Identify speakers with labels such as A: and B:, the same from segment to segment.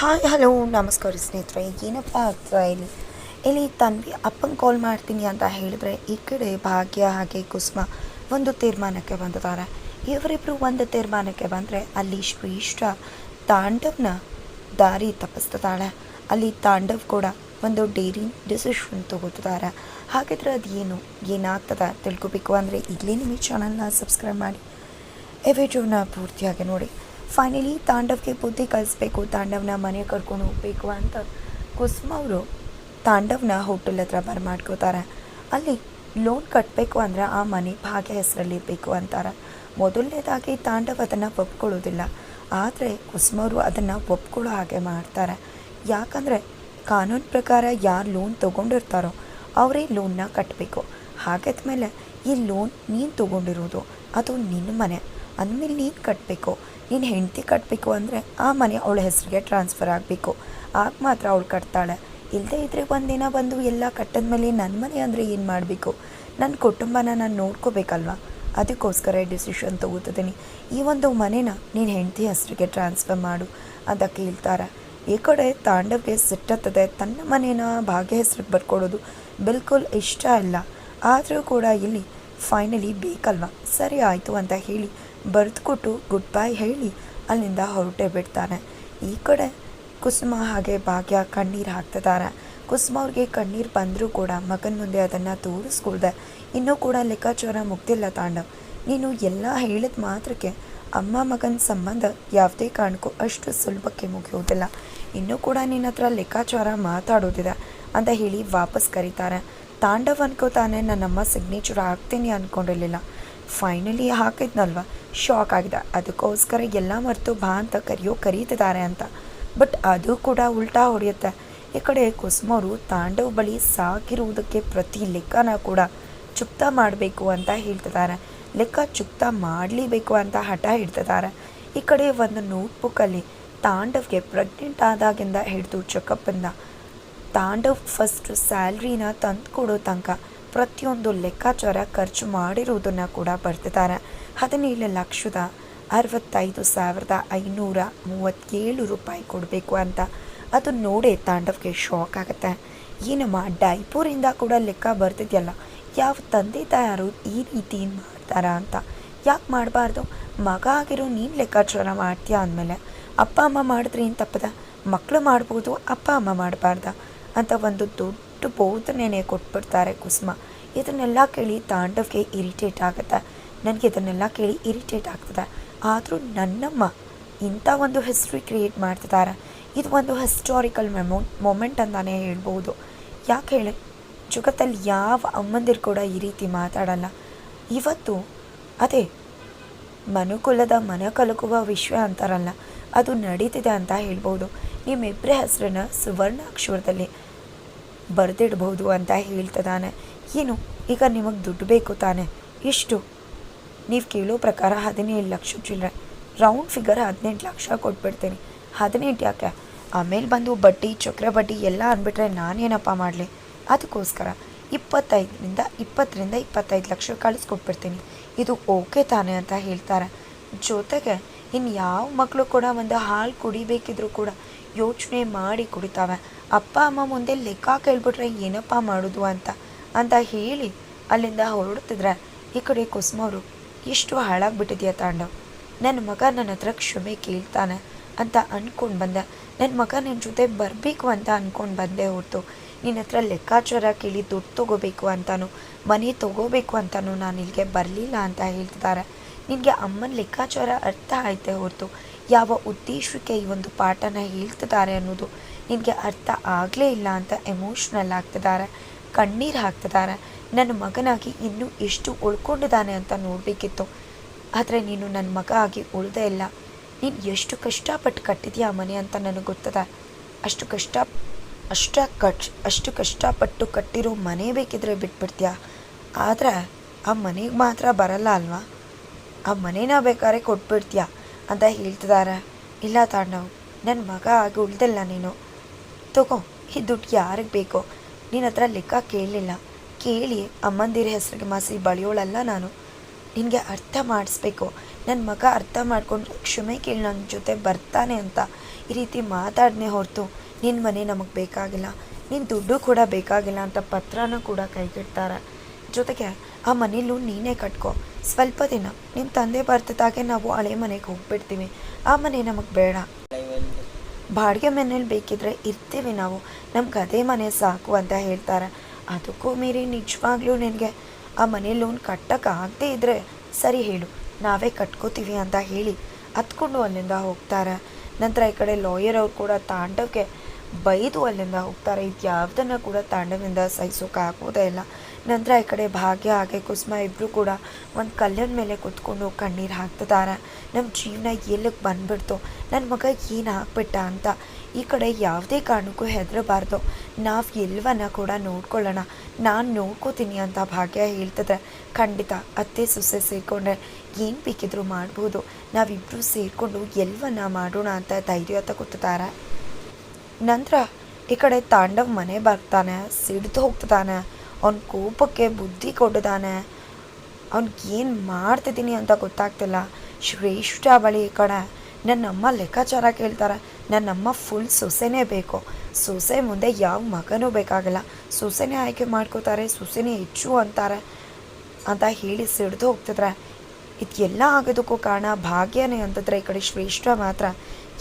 A: Hi hello ನಮಸ್ಕಾರ ಸ್ನೇಹಿತರೆ. ಏನಪ್ಪ ಆಗ್ತಾ ಇಲ್ಲಿ ತನ್ವಿ ಅಪ್ಪಂಗೆ ಕಾಲ್ ಮಾಡ್ತೀನಿ ಅಂತ ಹೇಳಿದ್ರೆ ಈ ಕಡೆ ಭಾಗ್ಯ ಹಾಗೆ ಕುಸುಮ ಒಂದು ತೀರ್ಮಾನಕ್ಕೆ ಬಂದಿದ್ದಾರೆ. ಇವರಿಬ್ಬರು ಒಂದು ತೀರ್ಮಾನಕ್ಕೆ ಬಂದರೆ ಅಲ್ಲಿ ಶ್ರೇಷ್ಠ ತಾಂಡವ್ನ ದಾರಿ ತಪ್ಪಿಸ್ತಿದ್ದಾಳೆ. ಅಲ್ಲಿ ತಾಂಡವ್ ಕೂಡ ಒಂದು ಡೇರಿ ಡಿಸಿಷನ್ ತಗೋತಿದ್ದಾರೆ. ಹಾಗಿದ್ರೆ ಅದು ಏನಾಗ್ತದೆ ತಿಳ್ಕೊಬೇಕು ಅಂದರೆ ಈಗಲೇ ನಿಮ್ಮ ಚಾನಲ್ನ ಸಬ್ಸ್ಕ್ರೈಬ್ ಮಾಡಿ ಈ ವಿಡಿಯೋನ ಪೂರ್ತಿಯಾಗಿ ನೋಡಿ. ಫೈನಲಿ ತಾಂಡವ್ಗೆ ಬುದ್ಧಿ ಕಲಿಸ್ಬೇಕು, ತಾಂಡವ್ನ ಮನೆ ಕರ್ಕೊಂಡು ಹೋಗಬೇಕು ಅಂತ ಕುಸುಮ ಅವರು ತಾಂಡವ್ನ ಹೋಟೆಲ್ ಹತ್ರ ಬರ್ಮಾಡ್ಕೋತಾರೆ. ಅಲ್ಲಿ ಲೋನ್ ಕಟ್ಟಬೇಕು ಅಂದರೆ ಆ ಮನೆ ಭಾಗ್ಯ ಹೆಸರಲ್ಲಿ ಇರಬೇಕು ಅಂತಾರೆ. ಮೊದಲನೇದಾಗಿ ತಾಂಡವ್ ಅದನ್ನು ಒಪ್ಕೊಳ್ಳೋದಿಲ್ಲ, ಆದರೆ ಕುಸುಮ ಅವರು ಅದನ್ನು ಒಪ್ಕೊಳ್ಳೋ ಹಾಗೆ ಮಾಡ್ತಾರೆ. ಯಾಕಂದರೆ ಕಾನೂನು ಪ್ರಕಾರ ಯಾರು ಲೋನ್ ತೊಗೊಂಡಿರ್ತಾರೋ ಅವರೇ ಲೋನ್ನ ಕಟ್ಟಬೇಕು. ಹಾಗಾದ್ಮೇಲೆ ಈ ಲೋನ್ ನೀನು ತೊಗೊಂಡಿರೋದು ಅದು ನಿನ್ನ ಮನೆ ಅಂದಮೇಲೆ ನೀನು ಕಟ್ಟಬೇಕು. ನೀನು ಹೆಂಡತಿ ಕಟ್ಟಬೇಕು ಅಂದರೆ ಆ ಮನೆ ಅವಳ ಹೆಸರಿಗೆ ಟ್ರಾನ್ಸ್ಫರ್ ಆಗಬೇಕು, ಆಗ ಮಾತ್ರ ಅವಳು ಕಟ್ತಾಳೆ. ಇಲ್ಲದೇ ಇದ್ದರೆ ಒಂದಿನ ಬಂದು ಎಲ್ಲ ಕಟ್ಟಿದ್ಮೇಲೆ ನನ್ನ ಮನೆ ಅಂದರೆ ಏನು ಮಾಡಬೇಕು? ನನ್ನ ಕುಟುಂಬನ ನಾನು ನೋಡ್ಕೋಬೇಕಲ್ವ? ಅದಕ್ಕೋಸ್ಕರ ಡಿಸಿಷನ್ ತೊಗೋತಿದ್ದೀನಿ. ಈ ಒಂದು ಮನೇನ ನೀನು ಹೆಂಡತಿ ಹೆಸರಿಗೆ ಟ್ರಾನ್ಸ್ಫರ್ ಮಾಡು ಅಂತ ಕೇಳ್ತಾರೆ. ಈ ಕಡೆ ತಾಂಡವ್ಗೆ ಸಿಟ್ಟತ್ತದೆ. ತನ್ನ ಮನೇನ ಭಾಗ್ಯ ಹೆಸ್ರಿಗೆ ಬರ್ಕೊಡೋದು ಬಿಲ್ಕುಲ್ ಇಷ್ಟ ಇಲ್ಲ. ಆದರೂ ಕೂಡ ಇಲ್ಲಿ ಫೈನಲಿ ಬೇಕಲ್ವ, ಸರಿ ಆಯಿತು ಅಂತ ಹೇಳಿ ಬರೆದುಕೊಟ್ಟು ಗುಡ್ ಬೈ ಹೇಳಿ ಅಲ್ಲಿಂದ ಹೊರಟೇ ಬಿಡ್ತಾನೆ. ಈ ಕಡೆ ಕುಸುಮ ಹಾಗೆ ಭಾಗ್ಯ ಕಣ್ಣೀರು ಹಾಕ್ತಿದ್ದಾರೆ. ಕುಸುಮ ಅವ್ರಿಗೆ ಕಣ್ಣೀರು ಬಂದರೂ ಕೂಡ ಮಗನ ಮುಂದೆ ಅದನ್ನು ತೋರಿಸ್ಕೊಳ್ದೆ ಇನ್ನೂ ಕೂಡ ಲೆಕ್ಕಾಚಾರ ಮುಗ್ದಿಲ್ಲ ತಾಂಡವ್. ನೀನು ಎಲ್ಲ ಹೇಳಿದ ಮಾತ್ರಕ್ಕೆ ಅಮ್ಮ ಮಗನ ಸಂಬಂಧ ಯಾವುದೇ ಕಾರಣಕ್ಕೂ ಅಷ್ಟು ಸುಲಭಕ್ಕೆ ಮುಗಿಯೋದಿಲ್ಲ. ಇನ್ನೂ ಕೂಡ ನಿನ್ನ ಹತ್ರ ಲೆಕ್ಕಾಚಾರ ಮಾತಾಡೋದಿದೆ ಅಂತ ಹೇಳಿ ವಾಪಸ್ ಕರೀತಾರೆ. ತಾಂಡವ್ ಅನ್ಕೋತಾನೆ, ನನ್ನಮ್ಮ ಸಿಗ್ನೇಚರ್ ಹಾಕ್ತೀನಿ ಅಂದ್ಕೊಂಡಿರಲಿಲ್ಲ, ಫೈನಲಿ ಹಾಕಿದ್ನಲ್ವ, ಶಾಕ್ ಆಗಿದೆ. ಅದಕ್ಕೋಸ್ಕರ ಎಲ್ಲ ಮರೆತು ಬಾ ಅಂತ ಕರೀತಿದ್ದಾರೆ ಅಂತ. ಬಟ್ ಅದು ಕೂಡ ಉಲ್ಟಾ ಹೊಡೆಯುತ್ತೆ. ಈ ಕಡೆ ಕುಸುಮ ಅವರು ತಾಂಡವ್ ಬಳಿ ಸಾಕಿರುವುದಕ್ಕೆ ಪ್ರತಿ ಲೆಕ್ಕನ ಕೂಡ ಚುಕ್ತಾ ಮಾಡಬೇಕು ಅಂತ ಹೇಳ್ತಿದ್ದಾರೆ. ಲೆಕ್ಕ ಚುಕ್ತಾ ಮಾಡಲೇಬೇಕು ಅಂತ ಹಠ ಹಿಡ್ತಿದ್ದಾರೆ. ಈ ಕಡೆ ಒಂದು ನೋಟ್ಬುಕ್ಕಲ್ಲಿ ತಾಂಡವ್ಗೆ ಪ್ರೆಗ್ನೆಂಟ್ ಆದಾಗಿಂದ ಹಿಡಿದು ಚೆಕಪ್ಪಿಂದ ತಾಂಡವ್ ಫಸ್ಟ್ ಸ್ಯಾಲ್ರಿನ ತಂದು ಕೊಡೋ ತನಕ ಪ್ರತಿಯೊಂದು ಲೆಕ್ಕಾಚಾರ ಖರ್ಚು ಮಾಡಿರುವುದನ್ನು ಕೂಡ ಬರ್ತಿದ್ದಾರೆ. 17,65,537 ರೂಪಾಯಿ ಕೊಡಬೇಕು ಅಂತ. ಅದು ನೋಡೇ ತಾಂಡವ್ಗೆ ಶಾಕ್ ಆಗುತ್ತೆ. ಏನಮ್ಮ ಡೈಪೂರಿಂದ ಕೂಡ ಲೆಕ್ಕ ಬರ್ತಿದೆಯಲ್ಲ, ಯಾವ ತಂದೆ ತಾಯಾರು ಈ ರೀತಿ ಮಾಡ್ತಾರ ಅಂತ. ಯಾಕೆ ಮಾಡಬಾರ್ದು? ಮಗ ಆಗಿರೋ ನೀನು ಲೆಕ್ಕಾಚಾರ ಮಾಡ್ತೀಯ ಅಂದಮೇಲೆ ಅಪ್ಪ ಅಮ್ಮ ಮಾಡಿದ್ರೆ ಏನು ತಪ್ಪದ? ಮಕ್ಕಳು ಮಾಡ್ಬೋದು, ಅಪ್ಪ ಅಮ್ಮ ಮಾಡಬಾರ್ದ ಅಂತ ಒಂದು ದೊಡ್ಡ ಬೋಧನೆನೇ ಕೊಟ್ಬಿಡ್ತಾರೆ ಕುಸುಮ. ಇದನ್ನೆಲ್ಲ ಕೇಳಿ ತಾಂಡವ್ಗೆ ಇರಿಟೇಟ್ ಆಗುತ್ತೆ. ನನಗೆ ಇದನ್ನೆಲ್ಲ ಕೇಳಿ ಇರಿಟೇಟ್ ಆಗ್ತದೆ. ಆದರೂ ನನ್ನಮ್ಮ ಇಂಥ ಒಂದು ಹಿಸ್ಟ್ರಿ ಕ್ರಿಯೇಟ್ ಮಾಡ್ತಿದ್ದಾರೆ. ಇದು ಒಂದು ಹಿಸ್ಟಾರಿಕಲ್ ಮೊಮೆಂಟ್ ಅಂತಲೇ ಹೇಳ್ಬೋದು. ಯಾಕೆ ಹೇಳಿ, ಜಗತ್ತಲ್ಲಿ ಯಾವ ಅಮ್ಮಂದಿರು ಕೂಡ ಈ ರೀತಿ ಮಾತಾಡಲ್ಲ. ಇವತ್ತು ಅದೇ ಮನುಕುಲದ ಮನ ಕಲಕುವ ವಿಶ್ವ ಅಂತಾರಲ್ಲ, ಅದು ನಡೀತಿದೆ ಅಂತ ಹೇಳ್ಬೋದು. ನಿಮ್ಮಿಬ್ಬರ ಹೆಸರನ್ನ ಸುವರ್ಣಾಕ್ಷರದಲ್ಲಿ ಬರೆದಿಡ್ಬೋದು ಅಂತ ಹೇಳ್ತಿದ್ದಾನೆ. ಏನು ಈಗ ನಿಮಗೆ ದುಡ್ಡು ಬೇಕು ತಾನೆ? ಇಷ್ಟು ನೀವು ಕೇಳೋ ಪ್ರಕಾರ 17 ಲಕ್ಷ ಚಿಲ್ಲರೆ, ರೌಂಡ್ ಫಿಗರ್ 18 ಲಕ್ಷ ಕೊಟ್ಬಿಡ್ತೀನಿ. 18 ಯಾಕೆ? ಆಮೇಲೆ ಬಂದು ಬಡ್ಡಿ ಚಕ್ರ ಬಡ್ಡಿ ಎಲ್ಲ ಅಂದ್ಬಿಟ್ರೆ ನಾನೇನಪ್ಪ ಮಾಡಲಿ? ಅದಕ್ಕೋಸ್ಕರ 25 ಲಕ್ಷ ಕಳಿಸ್ಕೊಟ್ಬಿಡ್ತೀನಿ. ಇದು ಓಕೆ ತಾನೆ ಅಂತ ಹೇಳ್ತಾರೆ. ಜೊತೆಗೆ ಇನ್ನು ಯಾವ ಮಕ್ಕಳು ಕೂಡ ಒಂದು ಹಾಲು ಕುಡಿಬೇಕಿದ್ರೂ ಕೂಡ ಯೋಚನೆ ಮಾಡಿ ಕುಡಿತಾವೆ. ಅಪ್ಪ ಅಮ್ಮ ಮುಂದೆ ಲೆಕ್ಕ ಕೇಳ್ಬಿಟ್ರೆ ಏನಪ್ಪ ಮಾಡೋದು ಅಂತ ಹೇಳಿ ಅಲ್ಲಿಂದ ಹೊರಡ್ತಿದ್ರೆ ಈ ಕಡೆ ಕುಸುಮ ಅವರು, ಎಷ್ಟು ಹಾಳಾಗ್ಬಿಟ್ಟಿದೆಯಾ ತಾಂಡವ್, ನನ್ನ ಮಗ ನನ್ನ ಹತ್ರ ಕ್ಷಮೆ ಕೇಳ್ತಾನೆ ಅಂತ ಅಂದ್ಕೊಂಡು ಬಂದೆ. ನನ್ನ ಮಗ ನಿನ್ನ ಜೊತೆ ಬರಬೇಕು ಅಂತ ಅಂದ್ಕೊಂಡು ಬಂದೆ ಹೊರತು ನಿನ್ನ ಹತ್ರ ಲೆಕ್ಕಾಚಾರ ಕೇಳಿ ದುಡ್ಡು ತೊಗೋಬೇಕು ಅಂತನೂ ಮನೆ ತೊಗೋಬೇಕು ಅಂತನೂ ನಾನು ಇಲ್ಲಿಗೆ ಬರಲಿಲ್ಲ ಅಂತ ಹೇಳ್ತಿದ್ದಾರೆ. ನಿನಗೆ ಅಮ್ಮನ ಲೆಕ್ಕಾಚಾರ ಅರ್ಥ ಆಯ್ತೆ ಹೊರತು ಯಾವ ಉದ್ದೇಶಕ್ಕೆ ಈ ಒಂದು ಪಾಠನ ಹೇಳ್ತಿದ್ದಾರೆ ಅನ್ನೋದು ನಿನಗೆ ಅರ್ಥ ಆಗಲೇ ಇಲ್ಲ ಅಂತ ಎಮೋಷ್ನಲ್ ಆಗ್ತಿದ್ದಾರೆ, ಕಣ್ಣೀರು ಹಾಕ್ತಿದ್ದಾರೆ. ನನ್ನ ಮಗನಾಗಿ ಇನ್ನೂ ಎಷ್ಟು ಉಳ್ಕೊಂಡಿದ್ದಾನೆ ಅಂತ ನೋಡಬೇಕಿತ್ತು, ಆದರೆ ನೀನು ನನ್ನ ಮಗ ಆಗಿ ಉಳ್ದೇ ಇಲ್ಲ. ನೀನು ಎಷ್ಟು ಕಷ್ಟಪಟ್ಟು ಕಟ್ಟಿದೆಯಾ ಮನೆ ಅಂತ ನನಗೆ ಗೊತ್ತದೆ. ಅಷ್ಟು ಕಷ್ಟಪಟ್ಟು ಕಟ್ಟಿರೋ ಮನೆ ಬೇಕಿದ್ರೆ ಬಿಟ್ಬಿಡ್ತೀಯಾ, ಆದರೆ ಆ ಮನೆಗೆ ಮಾತ್ರ ಬರಲ್ಲ ಅಲ್ವಾ? ಆ ಮನೇನ ಬೇಕಾದ್ರೆ ಕೊಟ್ಬಿಡ್ತೀಯಾ ಅಂತ ಹೇಳ್ತಿದ್ದಾರೆ. ಇಲ್ಲ ತಾಂಡವ್, ನನ್ನ ಮಗ ಆಗಿ ಉಳ್ದಿಲ್ಲ ನೀನು. ತಗೋ, ಈ ದುಡ್ಡು ಯಾರಿಗೆ ಬೇಕೋ? ನಿನ್ನ ಹತ್ರ ಲೆಕ್ಕ ಕೇಳಲಿಲ್ಲ, ಕೇಳಿ ಅಮ್ಮಂದಿರ ಹೆಸರಿಗೆ ಮಾಸಿ ಬಳಿಯೋಳಲ್ಲ ನಾನು. ನಿನಗೆ ಅರ್ಥ ಮಾಡಿಸ್ಬೇಕು. ನನ್ನ ಮಗ ಅರ್ಥ ಮಾಡ್ಕೊಂಡ್ರೆ ಕ್ಷಮೆ ಕೇಳಿ ನನ್ನ ಜೊತೆ ಬರ್ತಾನೆ ಅಂತ ಈ ರೀತಿ ಮಾತಾಡನೆ ಹೊರತು ನಿನ್ನ ಮನೆ ನಮಗೆ ಬೇಕಾಗಿಲ್ಲ, ನಿನ್ನ ದುಡ್ಡು ಕೂಡ ಬೇಕಾಗಿಲ್ಲ ಅಂತ ಪತ್ರನ ಕೂಡ ಕೈಗಿಡ್ತಾರೆ. ಜೊತೆಗೆ ಆ ಮನೇಲೂ ನೀನೇ ಕಟ್ಕೊ, ಸ್ವಲ್ಪ ದಿನ ನಿಮ್ಮ ತಂದೆ ಬರ್ತಿದ್ದಾಗೆ ನಾವು ಹಳೆ ಮನೆಗೆ ಹೋಗ್ಬಿಡ್ತೀವಿ, ಆ ಮನೆ ನಮಗೆ ಬೇಡ, ಬಾಡಿಗೆ ಮನೇಲಿ ಬೇಕಿದ್ರೆ ಇರ್ತೀವಿ ನಾವು, ನಮ್ಗೆ ಅದೇ ಮನೆ ಸಾಕು ಅಂತ ಹೇಳ್ತಾರೆ. ಅದಕ್ಕೂ ಮೀರಿ ನಿಜವಾಗ್ಲೂ ನಿನಗೆ ಆ ಮನೆ ಲೋನ್ ಕಟ್ಟೋಕ್ಕಾಗದೇ ಇದ್ದರೆ ಸರಿ ಹೇಳು, ನಾವೇ ಕಟ್ಕೋತೀವಿ ಅಂತ ಹೇಳಿ ಹತ್ಕೊಂಡು ಅಲ್ಲಿಂದ ಹೋಗ್ತಾರೆ. ನಂತರ ಈ ಕಡೆ ಲಾಯರ್ ಅವ್ರು ಕೂಡ ತಾಂಡವಕ್ಕೆ ಬೈದು ಅಲ್ಲಿಂದ ಹೋಗ್ತಾರೆ. ಇದು ಯಾವುದನ್ನು ಕೂಡ ತಾಂಡವಿಂದ ಸಹಿಸೋಕ್ಕಾಗೋದೇ ಇಲ್ಲ. ನಂತರ ಈ ಕಡೆ ಭಾಗ್ಯ ಹಾಗೆ ಕುಸುಮ ಇಬ್ಬರು ಕೂಡ ಒಂದು ಕಲ್ಲಿನ ಮೇಲೆ ಕೂತ್ಕೊಂಡು ಕಣ್ಣೀರು ಹಾಕ್ತಿದ್ದಾರೆ. ನಮ್ಮ ಜೀವನ ಎಲ್ಲಿಗೆ ಬಂದ್ಬಿಡ್ತು, ನನ್ನ ಮಗ ಏನು ಹಾಕ್ಬಿಟ್ಟ ಅಂತ. ಈ ಕಡೆ ಯಾವುದೇ ಕಾರಣಕ್ಕೂ ಹೆದರಬಾರ್ದು, ನಾವು ಎಲ್ಲವನ್ನ ಕೂಡ ನೋಡ್ಕೊಳ್ಳೋಣ, ನಾನು ನೋಡ್ಕೋತೀನಿ ಅಂತ ಭಾಗ್ಯ ಹೇಳ್ತಿದ್ರೆ, ಖಂಡಿತ ಅತ್ತೆ ಸೊಸೆ ಸೇರಿಕೊಂಡ್ರೆ ಏನು ಬೇಕಿದ್ರೂ ಮಾಡ್ಬೋದು, ನಾವಿಬ್ಬರು ಸೇರಿಕೊಂಡು ಎಲ್ಲವನ್ನ ಮಾಡೋಣ ಅಂತ ಧೈರ್ಯ ತಗೋತಿದ್ದಾರೆ. ನಂತರ ಈ ಕಡೆ ತಾಂಡವ್ ಮನೆ ಬರ್ತಾನೆ, ಸಿಡ್ದು ಹೋಗ್ತಿದ್ದಾನೆ, ಅವನ ಕೋಪಕ್ಕೆ ಬುದ್ಧಿ ಕೊಟ್ಟಿದ್ದಾನೆ. ಅವ್ನಿಗೇನು ಮಾಡ್ತಿದ್ದೀನಿ ಅಂತ ಗೊತ್ತಾಗ್ತಿಲ್ಲ. ಶ್ರೇಷ್ಠ ಬಳಿ ಈ ಕಡೆ ನನ್ನಮ್ಮ ಲೆಕ್ಕಾಚಾರ ಕೇಳ್ತಾರೆ, ನನ್ನಮ್ಮ ಫುಲ್ ಸೊಸೆನೇ ಬೇಕು, ಸೊಸೆ ಮುಂದೆ ಯಾವ ಮಗನೂ ಬೇಕಾಗಿಲ್ಲ, ಸೊಸೆನೇ ಆಯ್ಕೆ ಮಾಡ್ಕೋತಾರೆ, ಸೊಸೆನೇ ಹೆಚ್ಚು ಅಂತಾರೆ ಅಂತ ಹೇಳಿ ಸಿಡ್ದು ಹೋಗ್ತಿದ್ರೆ. ಇದೆಲ್ಲ ಆಗೋದಕ್ಕೂ ಕಾರಣ ಭಾಗ್ಯನೇ ಅಂತಂದರೆ ಈ ಕಡೆ ಶ್ರೇಷ್ಠ ಮಾತ್ರ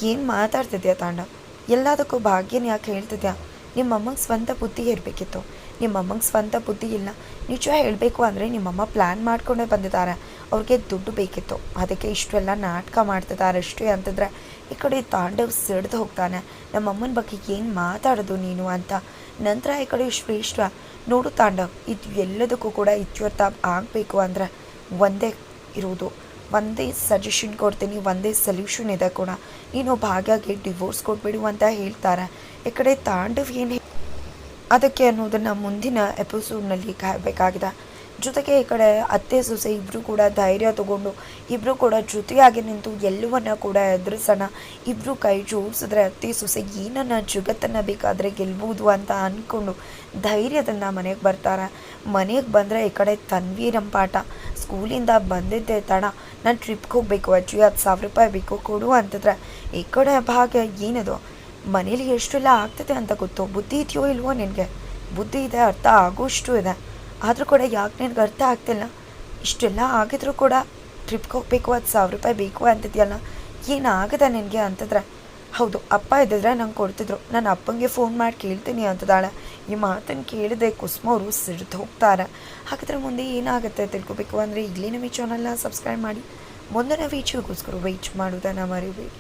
A: ಏನು ಮಾತಾಡ್ತಿದ್ಯಾ ತಾಂಡವ್, ಎಲ್ಲದಕ್ಕೂ ಭಾಗ್ಯನ ಯಾಕೆ ಹೇಳ್ತಿದ್ಯಾ? ನಿಮ್ಮಮ್ಮಂಗೆ ಸ್ವಂತ ಬುದ್ಧಿ ಇರಬೇಕಿತ್ತು, ನಿಮ್ಮಮ್ಮಂಗೆ ಸ್ವಂತ ಬುದ್ಧಿ ಇಲ್ಲ. ನಿಜ ಹೇಳಬೇಕು ಅಂದರೆ ನಿಮ್ಮಮ್ಮ ಪ್ಲ್ಯಾನ್ ಮಾಡ್ಕೊಂಡೇ ಬಂದಿದ್ದಾರೆ, ಅವ್ರಿಗೆ ದುಡ್ಡು ಬೇಕಿತ್ತು, ಅದಕ್ಕೆ ಇಷ್ಟೆಲ್ಲ ನಾಟಕ ಮಾಡ್ತಿದ್ದಾರೆ ಅಷ್ಟೇ ಅಂತಂದರೆ ಈ ಕಡೆ ತಾಂಡವ್ ಸಿಡ್ದು ಹೋಗ್ತಾನೆ. ನಮ್ಮಮ್ಮನ ಬಗ್ಗೆ ಏನು ಮಾತಾಡೋದು ನೀನು ಅಂತ. ನಂತರ ಈ ಕಡೆ ಶ್ರೇಷ್ಠ, ನೋಡು ತಾಂಡವ್, ಇದು ಎಲ್ಲದಕ್ಕೂ ಕೂಡ ಇತ್ಯರ್ಥ ಆಗಬೇಕು ಅಂದರೆ ಒಂದೇ ಇರೋದು, ಒಂದೇ ಸಜೆಷನ್ ಕೊಡ್ತೀನಿ, ಒಂದೇ ಸೊಲ್ಯೂಷನ್ ಇದೆ ಕೂಡ, ನೀನು ಭಾಗ್ಯಗೆ ಡಿವೋರ್ಸ್ ಕೊಟ್ಬಿಡು ಅಂತ ಹೇಳ್ತಾರೆ. ಈ ಕಡೆ ತಾಂಡವ್ ಏನು ಅದಕ್ಕೆ ಅನ್ನೋದನ್ನು ಮುಂದಿನ ಎಪಿಸೋಡ್ನಲ್ಲಿ ಕಾಯಬೇಕಾಗಿದೆ. ಜೊತೆಗೆ ಈ ಕಡೆ ಅತ್ತೆ ಸೊಸೆ ಇಬ್ಬರು ಕೂಡ ಧೈರ್ಯ ತಗೊಂಡು ಇಬ್ಬರು ಕೂಡ ಜೊತೆಯಾಗಿ ನಿಂತು ಎಲ್ಲವನ್ನ ಕೂಡ ಎದುರಿಸೋಣ, ಇಬ್ಬರು ಕೈ ಜೋಡಿಸಿದ್ರೆ ಅತ್ತೆ ಸೊಸೆ ಏನನ್ನ ಜಗತ್ತನ್ನು ಬೇಕಾದರೆ ಗೆಲ್ಬೋದು ಅಂತ ಅಂದ್ಕೊಂಡು ಧೈರ್ಯದಿಂದ ಮನೆಗೆ ಬರ್ತಾರೆ. ಮನೆಗೆ ಬಂದರೆ ಈ ಕಡೆ ತನ್ವಿ ರಂಪಾಟ, ಸ್ಕೂಲಿಂದ ಬಂದಿದ್ದೆ ತಡ, ನಾನು ಟ್ರಿಪ್ಗೆ ಹೋಗಬೇಕು ಅಜ್ಜಿ, 10,000 ರೂಪಾಯಿ ಬೇಕು ಕೊಡು ಅಂತಂದ್ರೆ ಈ ಕಡೆ ಭಾಗ್ಯ ಏನದು ಮನೇಲಿ ಎಷ್ಟೆಲ್ಲ ಆಗ್ತದೆ ಅಂತ ಗೊತ್ತು, ಬುದ್ಧಿ ಇದೆಯೋ ಇಲ್ವೋ ನಿನಗೆ? ಬುದ್ಧಿ ಇದೆ, ಅರ್ಥ ಆಗೋಷ್ಟು ಇದೆ, ಆದರೂ ಕೂಡ ಯಾಕೆ ನಿನಗೆ ಅರ್ಥ ಆಗ್ತಿಲ್ಲ? ಇಷ್ಟೆಲ್ಲ ಆಗಿದ್ರೂ ಕೂಡ ಟ್ರಿಪ್ಗೆ ಹೋಗಬೇಕು, 10,000 ರೂಪಾಯಿ ಬೇಕು ಅಂತಿದೆಯಲ್ಲ, ಏನಾಗದ ನಿನಗೆ ಅಂತಂದ್ರೆ, ಹೌದು ಅಪ್ಪ ಇದ್ದಿದ್ರೆ ನಂಗೆ ಕೊಡ್ತಿದ್ರು, ನಾನು ಅಪ್ಪಂಗೆ ಫೋನ್ ಮಾಡಿ ಕೇಳ್ತೀನಿ ಅಂತದಾಳೆ. ಈ ಮಾತನ್ನು ಕೇಳಿದೆ ಕುಸುಮ ಅವರು ಸಿಡ್ದು ಹೋಗ್ತಾರೆ. ಹಾಗಾದರೆ ಮುಂದೆ ಏನಾಗುತ್ತೆ ತಿಳ್ಕೊಬೇಕು ಅಂದರೆ ಈಗಲೇ ನಮ್ಮ ಈ ಚಾನಲ್ನ ಸಬ್ಸ್ಕ್ರೈಬ್ ಮಾಡಿ, ಮುಂದಿನ ವೀಡಿಯೋಗೋಸ್ಕರ ವೆಯ್ಟ್ ಮಾಡೋದನ್ನು ಮರಿಬೇಡಿ.